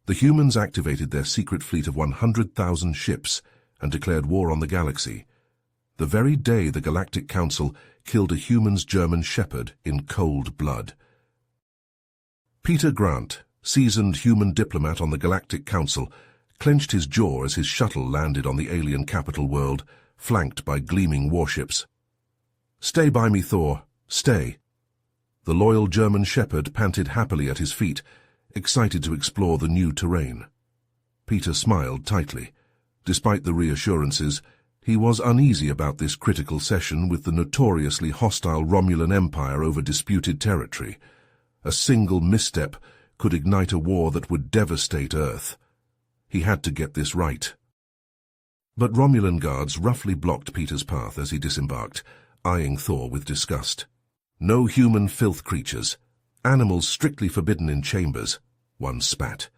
The humans activated their secret fleet of 100,000 ships and declared war on the galaxy, the very day the Galactic Council killed a human's German shepherd in cold blood. Peter Grant, seasoned human diplomat on the Galactic Council, clenched his jaw as his shuttle landed on the alien capital world, flanked by gleaming warships. "Stay by me, Thor, stay." The loyal German shepherd panted happily at his feet, excited to explore the new terrain. Peter smiled tightly. Despite the reassurances, he was uneasy about this critical session with the notoriously hostile Romulan Empire over disputed territory. A single misstep could ignite a war that would devastate Earth. He had to get this right. But Romulan guards roughly blocked Peter's path as he disembarked, eyeing Thor with disgust. "No human filth creatures. Animals strictly forbidden in chambers," one spat.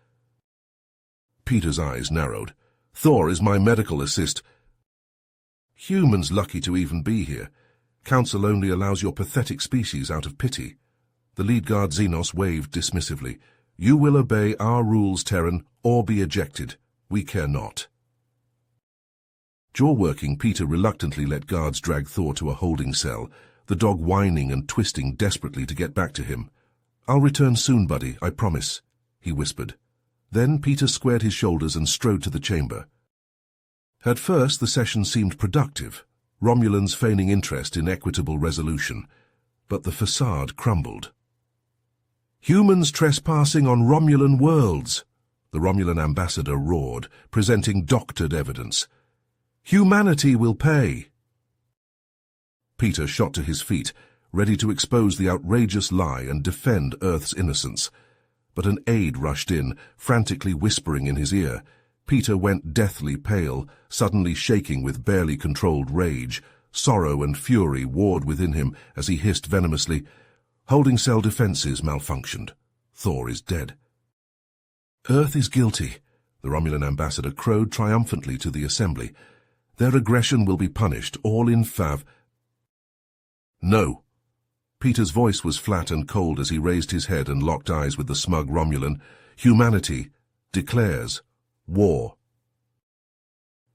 Peter's eyes narrowed. "Thor is my medical assist." "Humans lucky to even be here. Council only allows your pathetic species out of pity." The lead guard Xenos waved dismissively. "You will obey our rules, Terran, or be ejected. We care not." Jaw-working, Peter reluctantly let guards drag Thor to a holding cell, the dog whining and twisting desperately to get back to him. "I'll return soon, buddy, I promise," he whispered. Then Peter squared his shoulders and strode to the chamber. At first the session seemed productive, Romulans feigning interest in equitable resolution, but the facade crumbled. "Humans trespassing on Romulan worlds," the Romulan ambassador roared, presenting doctored evidence. "Humanity will pay." Peter shot to his feet, ready to expose the outrageous lie and defend Earth's innocence. But an aide rushed in, frantically whispering in his ear. Peter went deathly pale, suddenly shaking with barely controlled rage. Sorrow and fury warred within him as he hissed venomously, "Holding cell defenses malfunctioned. Thor is dead." "Earth is guilty," the Romulan ambassador crowed triumphantly to the assembly. "Their aggression will be punished, all in fav—" "No." Peter's voice was flat and cold as he raised his head and locked eyes with the smug Romulan. "Humanity declares war."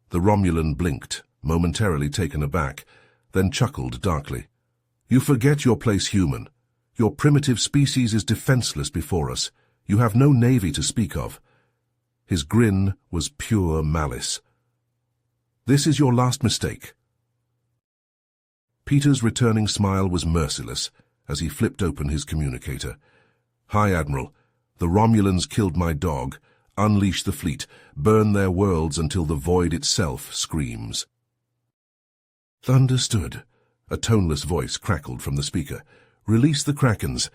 The Romulan blinked, momentarily taken aback, then chuckled darkly. "You forget your place, human. Your primitive species is defenseless before us. You have no navy to speak of." His grin was pure malice. "This is your last mistake." Peter's returning smile was merciless as he flipped open his communicator. "Hi, Admiral. The Romulans killed my dog. Unleash the fleet. Burn their worlds until the void itself screams." "Understood." A toneless voice crackled from the speaker. "Release the Krakens."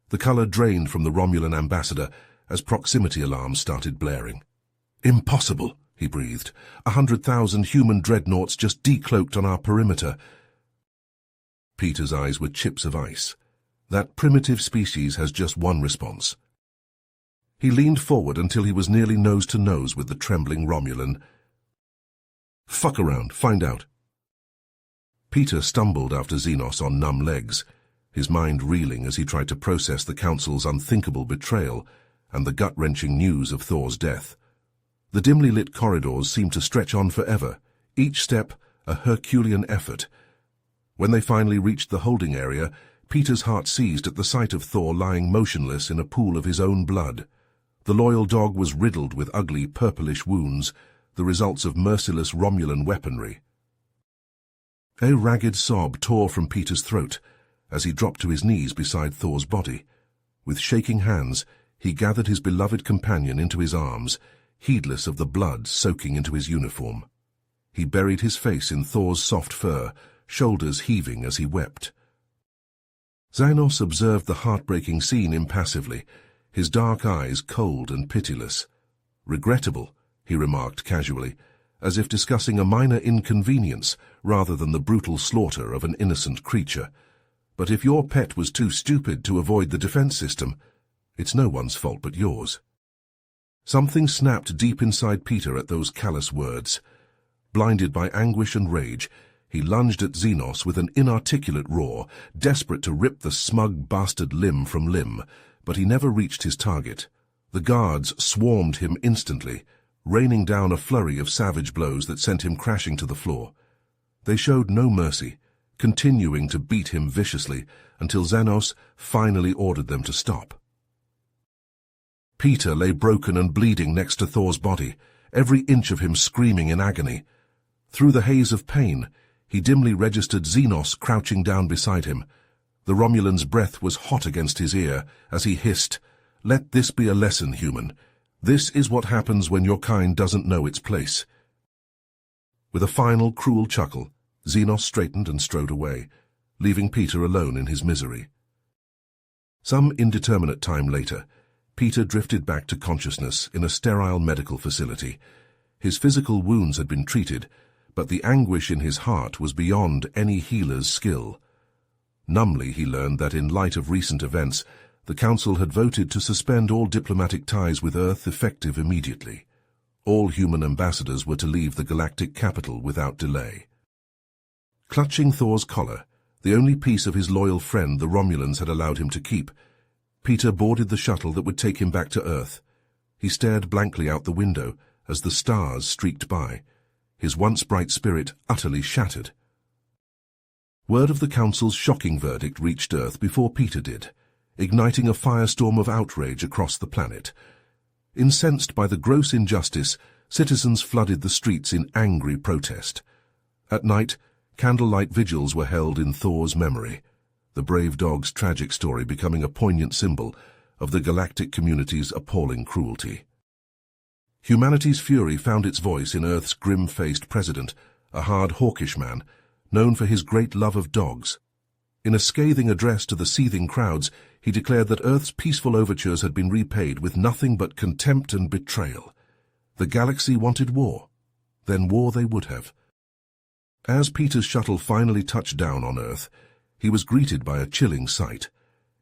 The color drained from the Romulan ambassador as proximity alarms started blaring. "Impossible," he breathed. 100,000 human dreadnoughts just decloaked on our perimeter." Peter's eyes were chips of ice. That primitive species has just one response. He leaned forward until he was nearly nose to nose with the trembling Romulan. "Fuck around, find out." Peter stumbled after Xenos on numb legs, his mind reeling as he tried to process the Council's unthinkable betrayal and the gut-wrenching news of Thor's death. The dimly lit corridors seemed to stretch on forever, each step a Herculean effort. When they finally reached the holding area, Peter's heart seized at the sight of Thor lying motionless in a pool of his own blood. The loyal dog was riddled with ugly purplish wounds, the results of merciless Romulan weaponry. A ragged sob tore from Peter's throat as he dropped to his knees beside Thor's body. With shaking hands, he gathered his beloved companion into his arms, heedless of the blood soaking into his uniform. He buried his face in Thor's soft fur, shoulders heaving as he wept. Xenos observed the heartbreaking scene impassively, his dark eyes cold and pitiless. "Regrettable," he remarked casually, as if discussing a minor inconvenience rather than the brutal slaughter of an innocent creature. "But if your pet was too stupid to avoid the defense system, it's no one's fault but yours." Something snapped deep inside Peter at those callous words. Blinded by anguish and rage, he lunged at Xenos with an inarticulate roar, desperate to rip the smug bastard limb from limb, but he never reached his target. The guards swarmed him instantly, raining down a flurry of savage blows that sent him crashing to the floor. They showed no mercy, continuing to beat him viciously until Xenos finally ordered them to stop. Peter lay broken and bleeding next to Thor's body, every inch of him screaming in agony. Through the haze of pain, he dimly registered Xenos crouching down beside him. The Romulan's breath was hot against his ear as he hissed, "Let this be a lesson, human. This is what happens when your kind doesn't know its place." With a final cruel chuckle, Xenos straightened and strode away, leaving Peter alone in his misery. Some indeterminate time later, Peter drifted back to consciousness in a sterile medical facility. His physical wounds had been treated, but the anguish in his heart was beyond any healer's skill. Numbly he learned that in light of recent events, the Council had voted to suspend all diplomatic ties with Earth effective immediately. All human ambassadors were to leave the galactic capital without delay. Clutching Thor's collar, the only piece of his loyal friend the Romulans had allowed him to keep, Peter boarded the shuttle that would take him back to Earth. He stared blankly out the window as the stars streaked by, his once bright spirit utterly shattered. Word of the Council's shocking verdict reached Earth before Peter did, igniting a firestorm of outrage across the planet. Incensed by the gross injustice, citizens flooded the streets in angry protest. At night, candlelight vigils were held in Thor's memory, the brave dog's tragic story becoming a poignant symbol of the galactic community's appalling cruelty. Humanity's fury found its voice in Earth's grim-faced president, a hard, hawkish man, known for his great love of dogs. In a scathing address to the seething crowds, he declared that Earth's peaceful overtures had been repaid with nothing but contempt and betrayal. The galaxy wanted war. Then war they would have. As Peter's shuttle finally touched down on Earth, he was greeted by a chilling sight.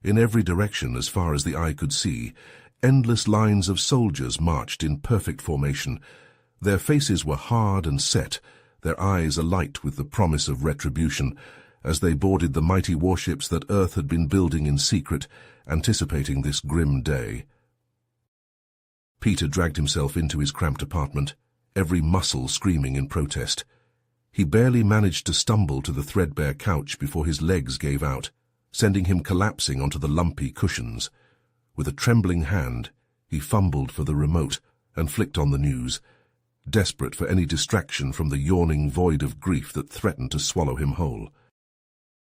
In every direction, as far as the eye could see, endless lines of soldiers marched in perfect formation. Their faces were hard and set, their eyes alight with the promise of retribution, as they boarded the mighty warships that Earth had been building in secret, anticipating this grim day. Peter dragged himself into his cramped apartment, every muscle screaming in protest. He barely managed to stumble to the threadbare couch before his legs gave out, sending him collapsing onto the lumpy cushions. With a trembling hand, he fumbled for the remote and flicked on the news, desperate for any distraction from the yawning void of grief that threatened to swallow him whole.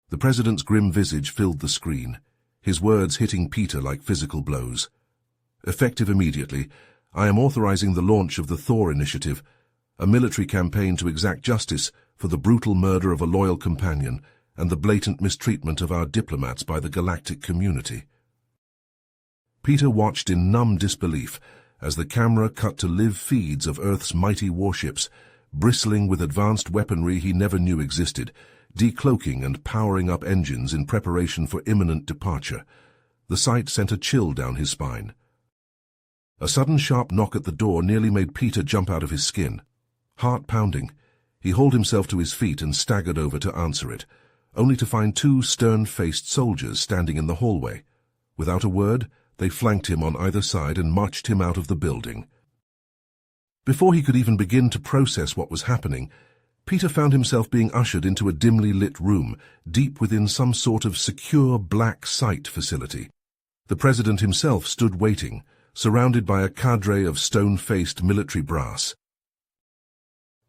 The president's grim visage filled the screen, his words hitting Peter like physical blows. "Effective immediately, I am authorizing the launch of the Thor Initiative, a military campaign to exact justice for the brutal murder of a loyal companion and the blatant mistreatment of our diplomats by the galactic community." Peter watched in numb disbelief as the camera cut to live feeds of Earth's mighty warships, bristling with advanced weaponry he never knew existed, decloaking and powering up engines in preparation for imminent departure. The sight sent a chill down his spine. A sudden sharp knock at the door nearly made Peter jump out of his skin. Heart pounding, he hauled himself to his feet and staggered over to answer it, only to find two stern-faced soldiers standing in the hallway. Without a word, they flanked him on either side and marched him out of the building. Before he could even begin to process what was happening, Peter found himself being ushered into a dimly lit room, deep within some sort of secure black site facility. The president himself stood waiting, surrounded by a cadre of stone-faced military brass.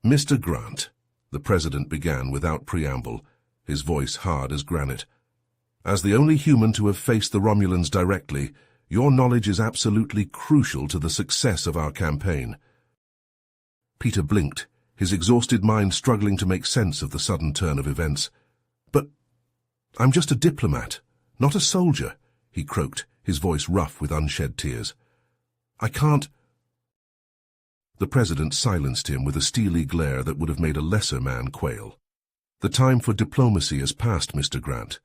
"Mr. Grant," the president began without preamble, his voice hard as granite, "as the only human to have faced the Romulans directly, your knowledge is absolutely crucial to the success of our campaign." Peter blinked, his exhausted mind struggling to make sense of the sudden turn of events. "But I'm just a diplomat, not a soldier," he croaked, his voice rough with unshed tears. "I can't—" The president silenced him with a steely glare that would have made a lesser man quail. "The time for diplomacy has passed, Mr. Grant.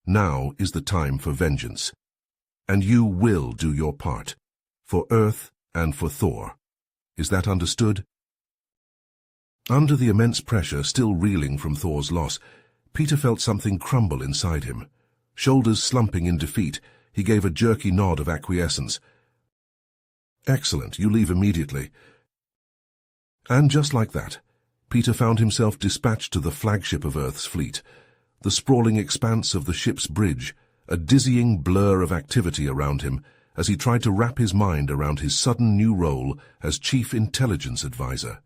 Now is the time for vengeance. And you will do your part, for Earth and for Thor. Is that understood?" Under the immense pressure still reeling from Thor's loss, Peter felt something crumble inside him. Shoulders slumping in defeat, he gave a jerky nod of acquiescence. Excellent, you leave immediately. And just like that, Peter found himself dispatched to the flagship of Earth's fleet, the sprawling expanse of the ship's bridge, a dizzying blur of activity around him as he tried to wrap his mind around his sudden new role as Chief Intelligence Advisor.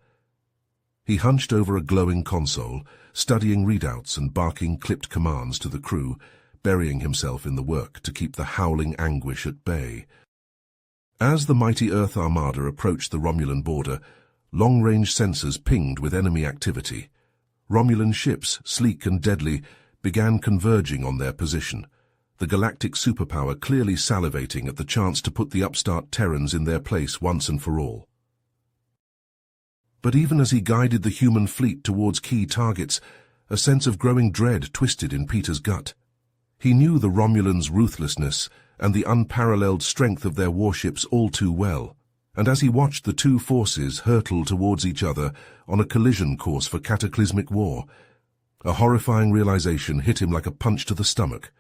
He hunched over a glowing console, studying readouts and barking clipped commands to the crew, burying himself in the work to keep the howling anguish at bay. As the mighty Earth Armada approached the Romulan border, long-range sensors pinged with enemy activity. Romulan ships, sleek and deadly, began converging on their position, the galactic superpower clearly salivating at the chance to put the upstart Terrans in their place once and for all. But even as he guided the human fleet towards key targets, a sense of growing dread twisted in Peter's gut. He knew the Romulans' ruthlessness and the unparalleled strength of their warships all too well, and as he watched the two forces hurtle towards each other on a collision course for cataclysmic war, a horrifying realization hit him like a punch to the stomach.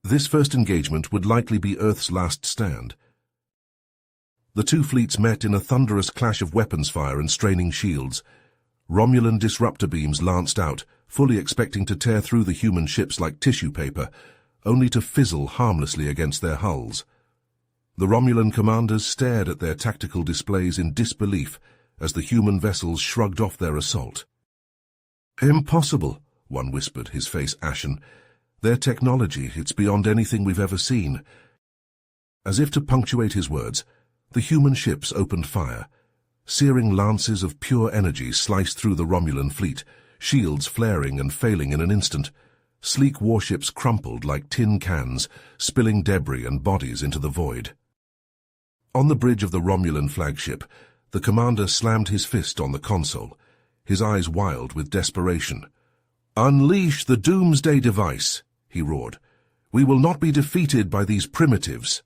This first engagement would likely be Earth's last stand. The two fleets met in a thunderous clash of weapons fire and straining shields. Romulan disruptor beams lanced out, fully expecting to tear through the human ships like tissue paper, only to fizzle harmlessly against their hulls. The Romulan commanders stared at their tactical displays in disbelief as the human vessels shrugged off their assault. "Impossible," one whispered, his face ashen. "Their technology, it's beyond anything we've ever seen." As if to punctuate his words, the human ships opened fire. Searing lances of pure energy sliced through the Romulan fleet, shields flaring and failing in an instant. Sleek warships crumpled like tin cans, spilling debris and bodies into the void. On the bridge of the Romulan flagship, the commander slammed his fist on the console, his eyes wild with desperation. "Unleash the doomsday device," he roared. "We will not be defeated by these primitives."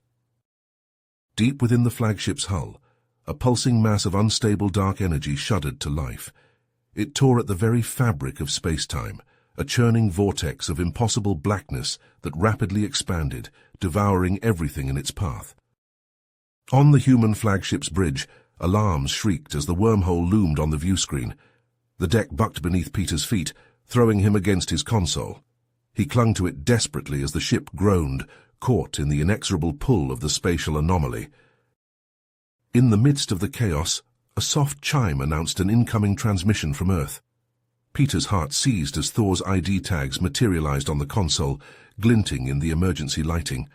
Deep within the flagship's hull, a pulsing mass of unstable dark energy shuddered to life. It tore at the very fabric of space-time, a churning vortex of impossible blackness that rapidly expanded, devouring everything in its path. On the human flagship's bridge, alarms shrieked as the wormhole loomed on the viewscreen. The deck bucked beneath Peter's feet, throwing him against his console. He clung to it desperately as the ship groaned, caught in the inexorable pull of the spatial anomaly. In the midst of the chaos, a soft chime announced an incoming transmission from Earth. Peter's heart seized as Thor's ID tags materialized on the console, glinting in the emergency lighting.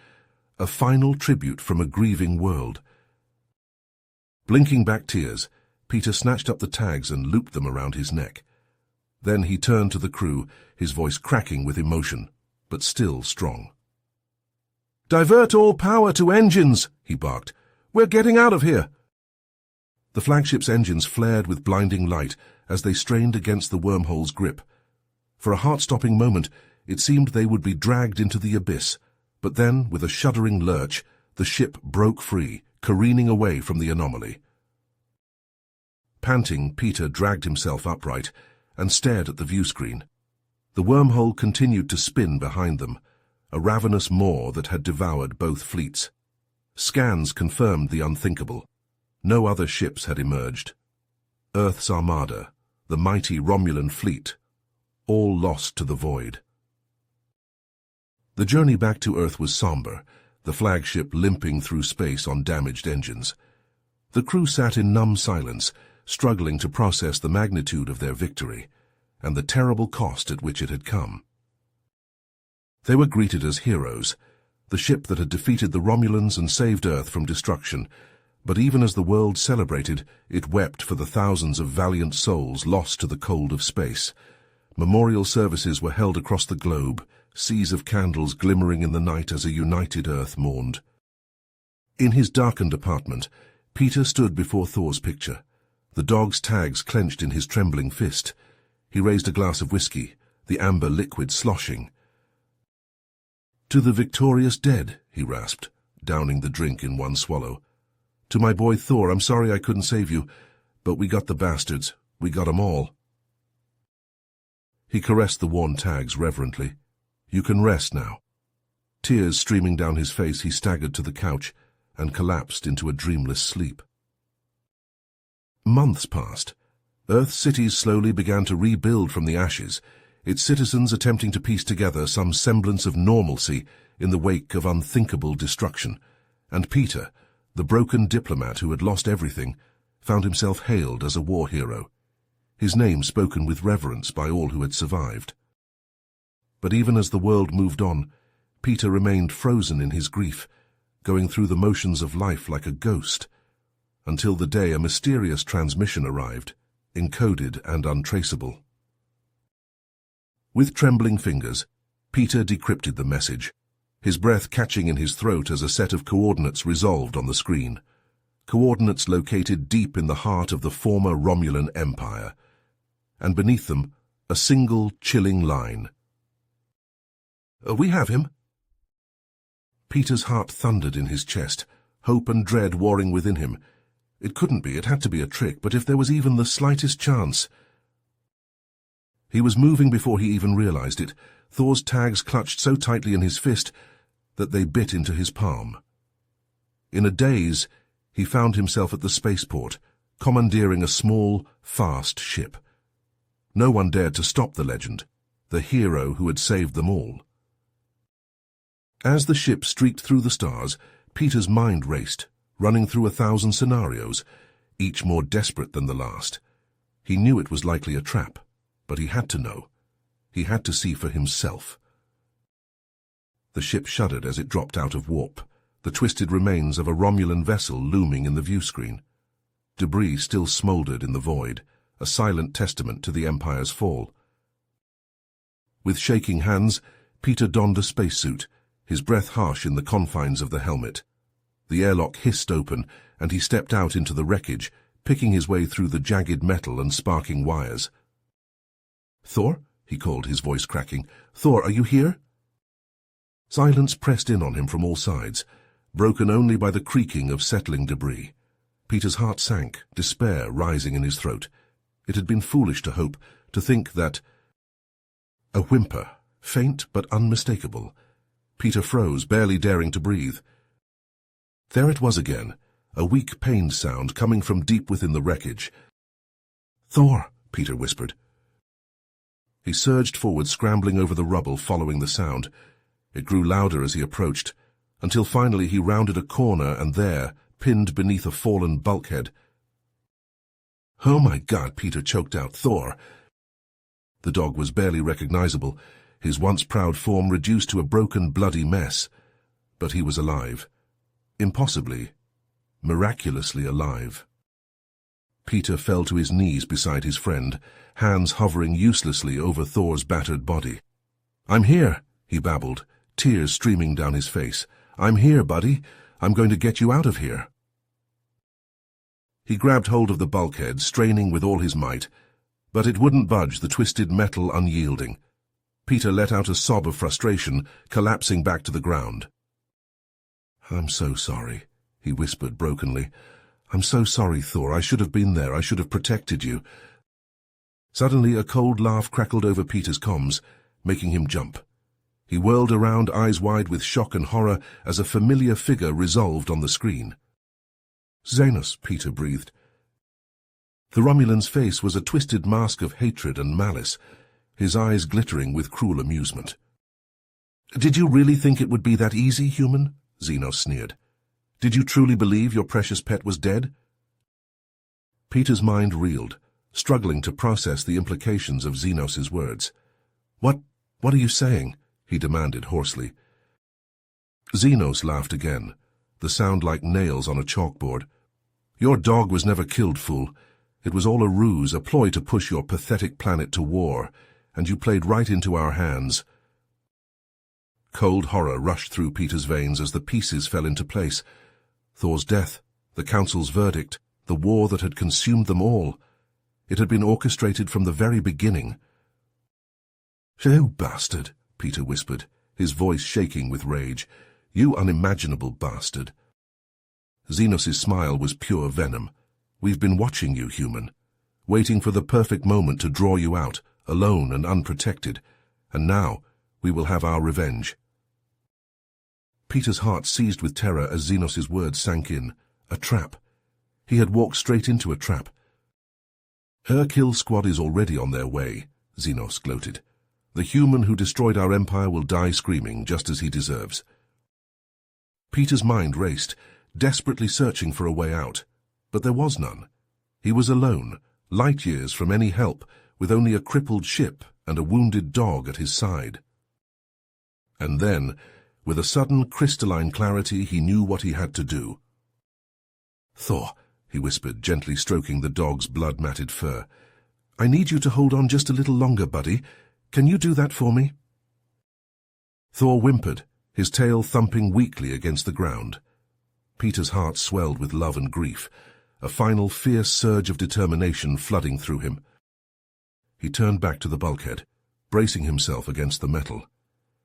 A final tribute from a grieving world. Blinking back tears, Peter snatched up the tags and looped them around his neck. Then he turned to the crew, his voice cracking with emotion, but still strong. "Divert all power to engines," he barked. "We're getting out of here." The flagship's engines flared with blinding light as they strained against the wormhole's grip. For a heart-stopping moment, it seemed they would be dragged into the abyss, but then, with a shuddering lurch, the ship broke free, careening away from the anomaly. Panting, Peter dragged himself upright and stared at the viewscreen. The wormhole continued to spin behind them, a ravenous maw that had devoured both fleets. Scans confirmed the unthinkable. No other ships had emerged. Earth's Armada, the mighty Romulan fleet, all lost to the void. The journey back to Earth was somber, the flagship limping through space on damaged engines. The crew sat in numb silence, struggling to process the magnitude of their victory and the terrible cost at which it had come. They were greeted as heroes, the ship that had defeated the Romulans and saved Earth from destruction, but even as the world celebrated, it wept for the thousands of valiant souls lost to the cold of space. Memorial services were held across the globe, seas of candles glimmering in the night as a united Earth mourned. In his darkened apartment, Peter stood before Thor's picture, the dog's tags clenched in his trembling fist. He raised a glass of whiskey, the amber liquid sloshing. "To the victorious dead," he rasped, downing the drink in one swallow. "To my boy Thor, I'm sorry I couldn't save you, but we got the bastards. We got 'em all." He caressed the worn tags reverently. "You can rest now." Tears streaming down his face, he staggered to the couch and collapsed into a dreamless sleep. Months passed. Earth's cities slowly began to rebuild from the ashes, its citizens attempting to piece together some semblance of normalcy in the wake of unthinkable destruction. And Peter, the broken diplomat who had lost everything, found himself hailed as a war hero, his name spoken with reverence by all who had survived. But even as the world moved on, Peter remained frozen in his grief, going through the motions of life like a ghost, until the day a mysterious transmission arrived, encoded and untraceable. With trembling fingers, Peter decrypted the message, his breath catching in his throat as a set of coordinates resolved on the screen. Coordinates located deep in the heart of the former Romulan Empire, and beneath them, a single chilling line. "We have him." Peter's heart thundered in his chest, hope and dread warring within him. It couldn't be, it had to be a trick, but if there was even the slightest chance... He was moving before he even realized it, Thor's tags clutched so tightly in his fist that they bit into his palm. In a daze, he found himself at the spaceport, commandeering a small, fast ship. No one dared to stop the legend, the hero who had saved them all. As the ship streaked through the stars, Peter's mind raced, running through 1,000 scenarios, each more desperate than the last. He knew it was likely a trap, but he had to know. He had to see for himself. The ship shuddered as it dropped out of warp, the twisted remains of a Romulan vessel looming in the view screen. Debris still smoldered in the void, a silent testament to the Empire's fall. With shaking hands, Peter donned a spacesuit, his breath harsh in the confines of the helmet. The airlock hissed open, and he stepped out into the wreckage, picking his way through the jagged metal and sparking wires. "Thor?" he called, his voice cracking. "Thor, are you here?" Silence pressed in on him from all sides, broken only by the creaking of settling debris. Peter's heart sank, despair rising in his throat. It had been foolish to hope, to think that... A whimper, faint but unmistakable. Peter froze, barely daring to breathe. There it was again, a weak, pained sound coming from deep within the wreckage. "Thor," Peter whispered. He surged forward, scrambling over the rubble, following the sound. It grew louder as he approached, until finally he rounded a corner and there, pinned beneath a fallen bulkhead. "Oh my God," Peter choked out. "Thor!" The dog was barely recognizable, his once proud form reduced to a broken, bloody mess. But he was alive. Impossibly, miraculously alive. Peter fell to his knees beside his friend, hands hovering uselessly over Thor's battered body. "I'm here," he babbled, tears streaming down his face. "I'm here, buddy. I'm going to get you out of here." He grabbed hold of the bulkhead, straining with all his might, but it wouldn't budge, the twisted metal unyielding. Peter let out a sob of frustration, collapsing back to the ground. "I'm so sorry," he whispered brokenly. "I'm so sorry, Thor. I should have been there. I should have protected you." Suddenly a cold laugh crackled over Peter's comms, making him jump. He whirled around, eyes wide with shock and horror, as a familiar figure resolved on the screen. "Xenos," Peter breathed. The Romulan's face was a twisted mask of hatred and malice, his eyes glittering with cruel amusement. "Did you really think it would be that easy, human?" Xenos sneered. "Did you truly believe your precious pet was dead?" Peter's mind reeled, struggling to process the implications of Xenos's words. What are you saying?" he demanded hoarsely. Xenos laughed again, the sound like nails on a chalkboard. "Your dog was never killed, fool. It was all a ruse, a ploy to push your pathetic planet to war, and you played right into our hands." Cold horror rushed through Peter's veins as the pieces fell into place. Thor's death, the Council's verdict, the war that had consumed them all. It had been orchestrated from the very beginning. "You bastard," Peter whispered, his voice shaking with rage. "You unimaginable bastard." Xenos's smile was pure venom. "We've been watching you, human, waiting for the perfect moment to draw you out, alone and unprotected, and now we will have our revenge." Peter's heart seized with terror as Xenos' words sank in. A trap. He had walked straight into a trap. "Her kill squad is already on their way," Xenos gloated. "The human who destroyed our empire will die screaming, just as he deserves." Peter's mind raced, desperately searching for a way out. But there was none. He was alone, light years from any help, with only a crippled ship and a wounded dog at his side. And then, with a sudden crystalline clarity, he knew what he had to do. "Thor," he whispered, gently stroking the dog's blood-matted fur. "I need you to hold on just a little longer, buddy. Can you do that for me?" Thor whimpered, his tail thumping weakly against the ground. Peter's heart swelled with love and grief, a final fierce surge of determination flooding through him. He turned back to the bulkhead, bracing himself against the metal.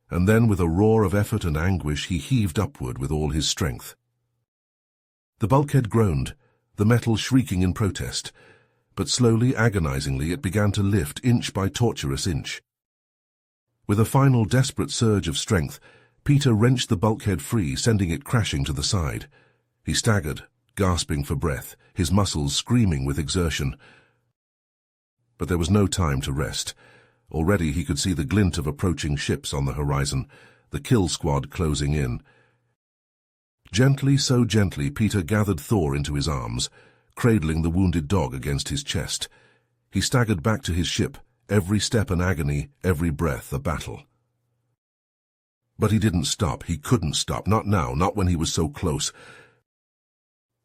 And then, with a roar of effort and anguish, he heaved upward with all his strength. The bulkhead groaned, the metal shrieking in protest, but slowly, agonizingly, it began to lift inch by tortuous inch. With a final desperate surge of strength, Peter wrenched the bulkhead free, sending it crashing to the side. He staggered, gasping for breath, his muscles screaming with exertion. But there was no time to rest. Already he could see the glint of approaching ships on the horizon, the kill squad closing in. Gently, so gently, Peter gathered Thor into his arms, cradling the wounded dog against his chest. He staggered back to his ship, every step an agony, every breath a battle. But he didn't stop. He couldn't stop. Not now, not when he was so close.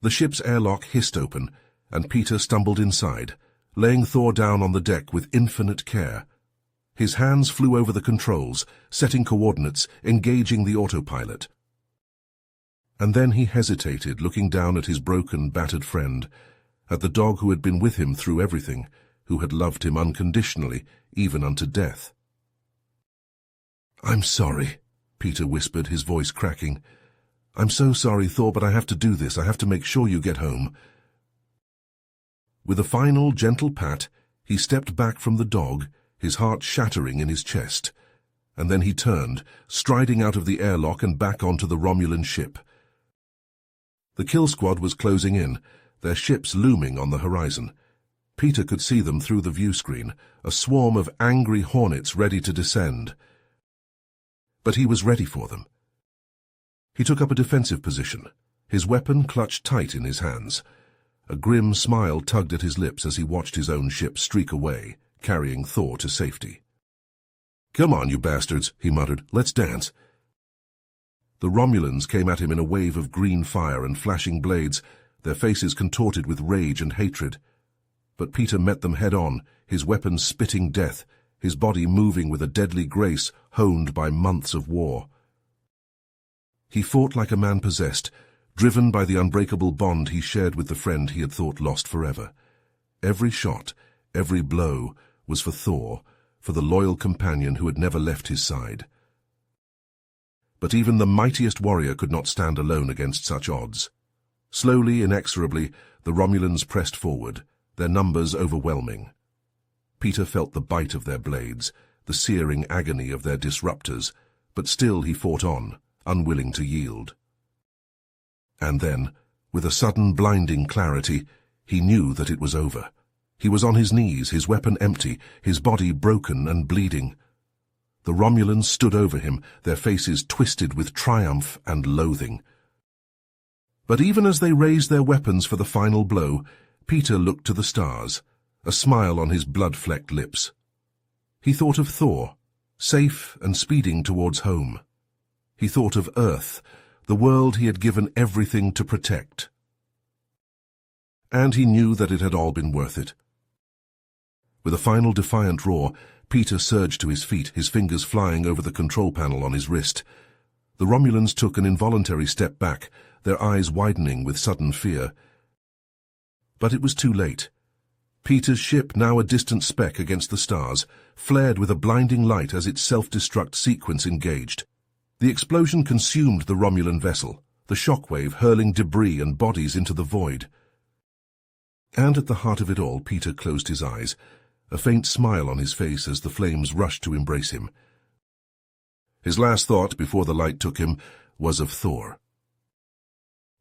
The ship's airlock hissed open, and Peter stumbled inside, laying Thor down on the deck with infinite care. His hands flew over the controls, setting coordinates, engaging the autopilot. And then he hesitated, looking down at his broken, battered friend, at the dog who had been with him through everything, who had loved him unconditionally, even unto death. "I'm sorry," Peter whispered, his voice cracking. "I'm so sorry, Thor, but I have to do this. I have to make sure you get home." With a final, gentle pat, he stepped back from the dog, his heart shattering in his chest. And then he turned, striding out of the airlock and back onto the Romulan ship. The kill squad was closing in, their ships looming on the horizon. Peter could see them through the view screen, a swarm of angry hornets ready to descend. But he was ready for them. He took up a defensive position, his weapon clutched tight in his hands. A grim smile tugged at his lips as he watched his own ship streak away, carrying Thor to safety. "Come on, you bastards," he muttered. "Let's dance." The Romulans came at him in a wave of green fire and flashing blades, their faces contorted with rage and hatred. But Peter met them head-on, his weapon spitting death, his body moving with a deadly grace honed by months of war. He fought like a man possessed, driven by the unbreakable bond he shared with the friend he had thought lost forever. Every shot, every blow, was for Thor, for the loyal companion who had never left his side. But even the mightiest warrior could not stand alone against such odds. Slowly, inexorably, the Romulans pressed forward, their numbers overwhelming. Peter felt the bite of their blades, the searing agony of their disruptors, but still he fought on, unwilling to yield. And then, with a sudden blinding clarity, he knew that it was over. He was on his knees, his weapon empty, his body broken and bleeding. The Romulans stood over him, their faces twisted with triumph and loathing. But even as they raised their weapons for the final blow, Peter looked to the stars, a smile on his blood-flecked lips. He thought of Thor, safe and speeding towards home. He thought of Earth, the world he had given everything to protect. And he knew that it had all been worth it. With a final defiant roar, Peter surged to his feet, his fingers flying over the control panel on his wrist. The Romulans took an involuntary step back, their eyes widening with sudden fear. But it was too late. Peter's ship, now a distant speck against the stars, flared with a blinding light as its self-destruct sequence engaged. The explosion consumed the Romulan vessel, the shockwave hurling debris and bodies into the void. And at the heart of it all, Peter closed his eyes, a faint smile on his face as the flames rushed to embrace him. His last thought, before the light took him, was of Thor.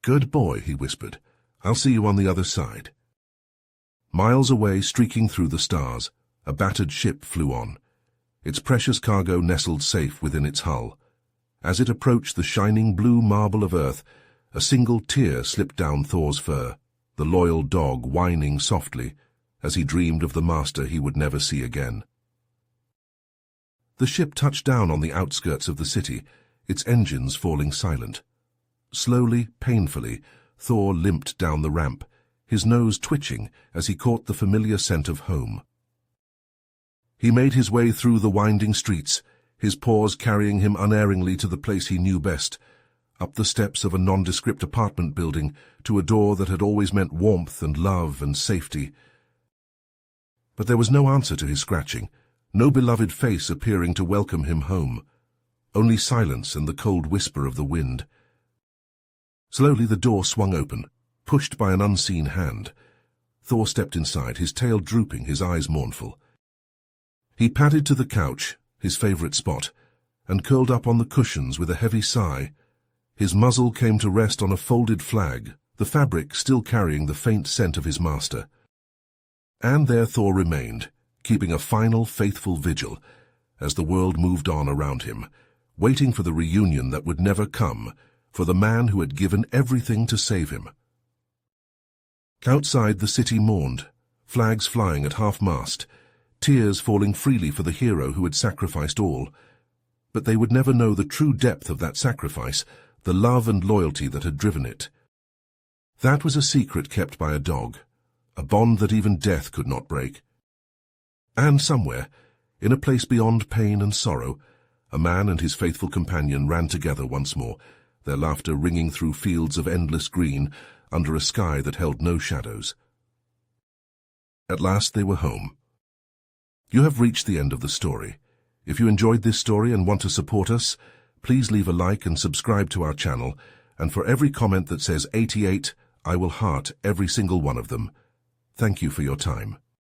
"Good boy," he whispered. "I'll see you on the other side." Miles away, streaking through the stars, a battered ship flew on. Its precious cargo nestled safe within its hull. As it approached the shining blue marble of Earth, a single tear slipped down Thor's fur, the loyal dog whining softly as he dreamed of the master he would never see again. The ship touched down on the outskirts of the city, its engines falling silent. Slowly, painfully, Thor limped down the ramp, his nose twitching as he caught the familiar scent of home. He made his way through the winding streets, his paws carrying him unerringly to the place he knew best, up the steps of a nondescript apartment building to a door that had always meant warmth and love and safety. But there was no answer to his scratching, no beloved face appearing to welcome him home, only silence and the cold whisper of the wind. Slowly the door swung open, pushed by an unseen hand. Thor stepped inside, his tail drooping, his eyes mournful. He padded to the couch, his favorite spot, and curled up on the cushions with a heavy sigh. His muzzle came to rest on a folded flag, the fabric still carrying the faint scent of his master. And there Thor remained, keeping a final faithful vigil, as the world moved on around him, waiting for the reunion that would never come, for the man who had given everything to save him. Outside the city mourned, flags flying at half-mast, tears falling freely for the hero who had sacrificed all. But they would never know the true depth of that sacrifice, the love and loyalty that had driven it. That was a secret kept by a dog, a bond that even death could not break. And somewhere, in a place beyond pain and sorrow, a man and his faithful companion ran together once more, their laughter ringing through fields of endless green, under a sky that held no shadows. At last they were home. You have reached the end of the story. If you enjoyed this story and want to support us, please leave a like and subscribe to our channel, and for every comment that says 88, I will heart every single one of them. Thank you for your time.